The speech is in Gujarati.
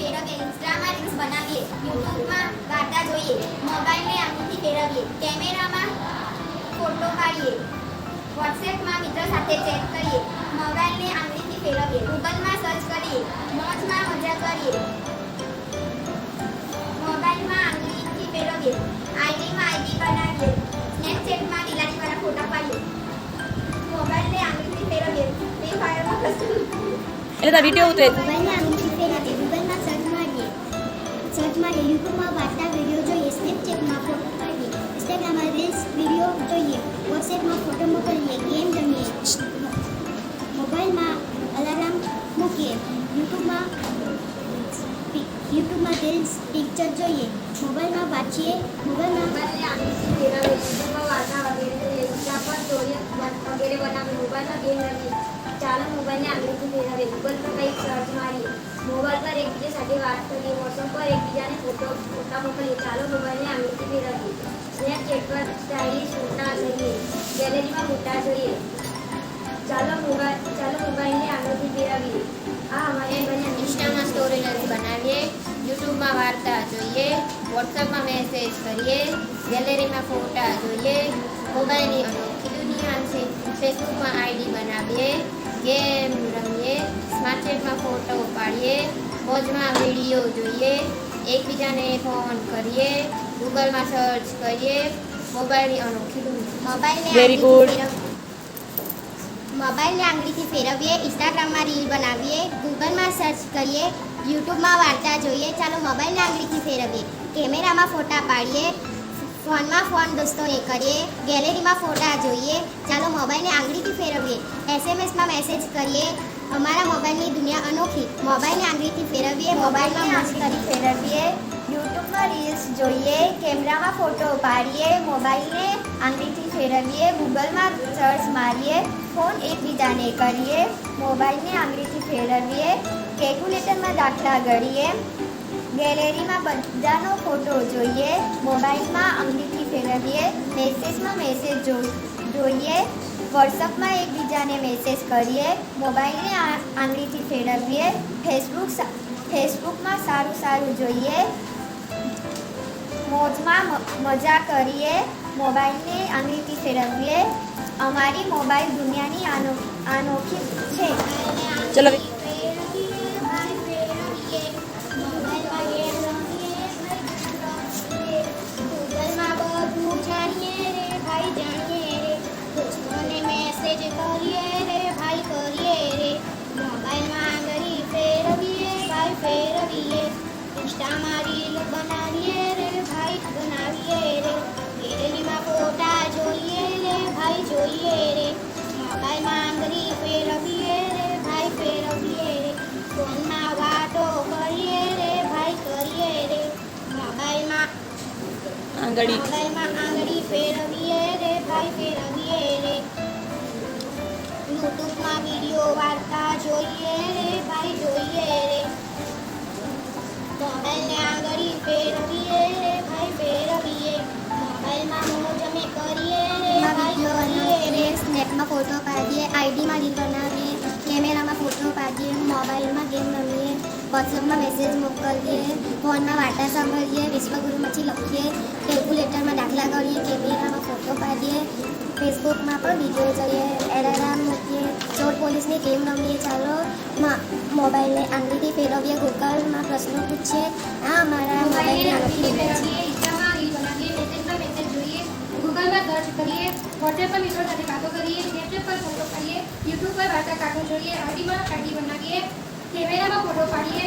ફેરવીએ, ઇન્સ્ટામાં રીલ્સ બનાવીએ, યુટ્યુબમાં વાર્તા જોઈએ, મોબાઈલને આંગળીથી ફેરવીએ, કેમેરામાં ફોટો પાડીએ, વોટ્સએપમાં મિત્ર સાથે ચેટ કરીએ, મોબાઈલને આંગળીથી ફેરવીએ, ગૂગલમાં સર્ચ કરીએ, મોજમાં મજા કરીએ, મોબાઈલમાં આંગળીથી ફેરવીએ, આઈડી બનાવીએ, સ્નેપચેટમાં બિલાડીવાળા ફોટા પાડીએ, મોબાઈલને આંગળીથી ફેરવીએ, ફ્રી ફાયરમાં એટલે વિડીયો ઉતરે મોબાઈલને આંગળીથી ફેરવીએ, ગૂગલમાં સર્ચ મારીએ, યુટ્યુબમાં વાર્તા વિડીયો જોઈએ, સ્નેપચેટમાં ફોટો પાડીએ, ઇન્સ્ટાગ્રામમાં રીલ્સ વિડીયો જોઈએ, વોટ્સએપમાં ફોટો મોકલીએ, ગેમ રમીએ, મોબાઈલમાં અલાર્મ મૂકીએ, યુટ્યુબમાં રીલ્સ પિક્ચર જોઈએ, મોબાઈલમાં વાંચીએ, મોબાઈલને આંગળીથી ફેરવીએ, યુટ્યુબમાં વાર્તા વગેરે જોઈએ, ઇન્સ્ટા પર સ્ટોરી વગેરે બનાવીએ, મોબાઈલમાં ગેમ રમીએ, ચાલો મોબાઈલને આંગળીથી ફેરવીએ, ગૂગલ પર કંઈક સર્ચ મારીએ, મોબાઈલ પર એકબીજા સાથે વાત કરીએ, વોટ્સએપ પર એકબીજાને ફોટા મોકલીએ, ચાલો મોબાઈલને આંગળીથી ફેરવીએ, સ્નેપચેટ પર સ્ટાઇલિશ ફોટા લઈએ, ગેલેરીમાં ફોટા જોઈએ, ચાલો મોબાઈલને આંગળીથી ફેરવીએ. આ અમારે ઇન્સ્ટામાં સ્ટોરી રીલ્સ બનાવીએ, યુટ્યુબમાં વાર્તા જોઈએ, વોટ્સએપમાં મેસેજ કરીએ, ગેલેરીમાં ફોટા જોઈએ, મોબાઈલની અનોખી દુનિયા છે, ફેસબુકમાં આઈડી બનાવીએ, ગેમ રમીએ, સ્નેપચેટમાં ફોટો પાડીએ, મોજમાં વિડીયો જોઈએ, એકબીજાને ફોન કરીએ, ગૂગલમાં સર્ચ કરીએ, મોબાઈલની અનોખી દુનિયા. Very good. મોબાઈલને આંગળીથી ફેરવીએ, ઇન્સ્ટાગ્રામમાં રીલ બનાવીએ, ગૂગલમાં સર્ચ કરીએ, યુટ્યુબમાં વાર્તા જોઈએ, ચાલો મોબાઈલને આંગળીથી ફેરવીએ, કેમેરામાં ફોટા પાડીએ, ફોન દોસ્તોને કરીએ, ગેલેરીમાં ફોટા જોઈએ, ચાલો મોબાઈલને આંગળીથી ફેરવીએ, એસએમએસમાં મેસેજ કરીએ, અમારા મોબાઈલની દુનિયા અનોખી, મોબાઈલને આંગળીથી ફેરવીએ, મોબાઈલમાં મસ્તી ફેરવીએ, યુટ્યુબમાં રીલ્સ જોઈએ, કેમેરામાં ફોટો પાડીએ, મોબાઈલને આંગળીથી ફેરવીએ, ગૂગલમાં સર્ચ મારીએ, ફોન એકબીજાને કરીએ, મોબાઈલને આંગળીથી ફેરવીએ, કેલ્ક્યુલેટરમાં દાખલા ગણીએ, ગેલેરીમાં બધાનો ફોટો જોઈએ, મોબાઈલમાં આંગળીથી ફેરવીએ, મેસેજમાં મેસેજ જોઈએ, વોટ્સઅપમાં એકબીજાને મેસેજ કરીએ, મોબાઈલને આંગળીથી ફેરવીએ, ફેસબુકમાં સારું જોઈએ, મોજમાં મજા કરીએ, મોબાઈલને આંગળીથી ફેરવીએ, અમારી મોબાઈલ દુનિયાની અનોખી છે. ચલો ગૂગલમાં બધું જાણીએ રે ભાઈ, જાણીએ રે, દોસ્તોને મેસેજ કરીએ રે ભાઈ, કરીએ રે, મોબાઈલમાં આંગળી ફેરવીએ ભાઈ, ફેરવીએ, ઇન્સ્ટામાં રીલ બનાવીએ રે ભાઈ, બનાવીએ રે, ગેલેરીમાં ફોટા જોઈએ રે ભાઈ, જોઈએ રે, મોબાઈલમાં આંગળી ફેરવીએ રે ભાઈ, ફેરવીએ રે, ફોનમાં વાતો કરીએ રે ભાઈ, કરીએ રે, મોબાઈલમાં આંગળી ફેરવીએ રે ભાઈ, ફેરવીએ રે, યુટ્યુબમાં વિડીયો વાર્તા જોઈએ રે ભાઈ, જોઈએ રે, મોબાઈલને આંગળી ફેરવીએ રે ભાઈ, ફેરવીએ, મોબાઈલમાં મોજ અમે કરીએ રે ભાઈ, કરીએ રે, સ્નેપમાં ફોટો પાડીએ, આઈડીમાં રીલ બનાવીએ, કેમેરામાં ફોટો પાડીએ, મોબાઈલમાં ગેમ રમીએ, વોટ્સએપમાં મેસેજ મોકલીએ, ફોનમાં વાર્તા સાંભળીએ, વિશ્વગુરુમાંથી લખીએ, કેલ્ક્યુલેટરમાં દાખલા ગણીએ, કેમેરામાં ફોટો પાડીએ, ફેસબુકમાં પણ વિડીયો જોઈએ, એલાર્મ મૂકીએ, ચોર પોલીસની ગેમ રમીએ, ચાલો મોબાઈલને આંગળીથી ફેરવીએ, ગૂગલમાં પ્રશ્નો પૂછીએ. આ અમારા મોબાઈલની અનોખી દુનિયા છે. ઇન્સ્ટામાં રીલ બનાવીએ, મેસેજમાં મેસેજ જોઈએ, ગૂગલમાં સર્ચ કરીએ, વોટ્સએપ પર મિત્રો સાથે વાતો કરીએ, સ્નેપચેટ પર ફોટો પાડીએ, યુટ્યુબ પર વાર્તા કાર્ટૂન જોઈએ, આઈડી બનાવીએ, કેમેરામાં ફોટો પાડીએ,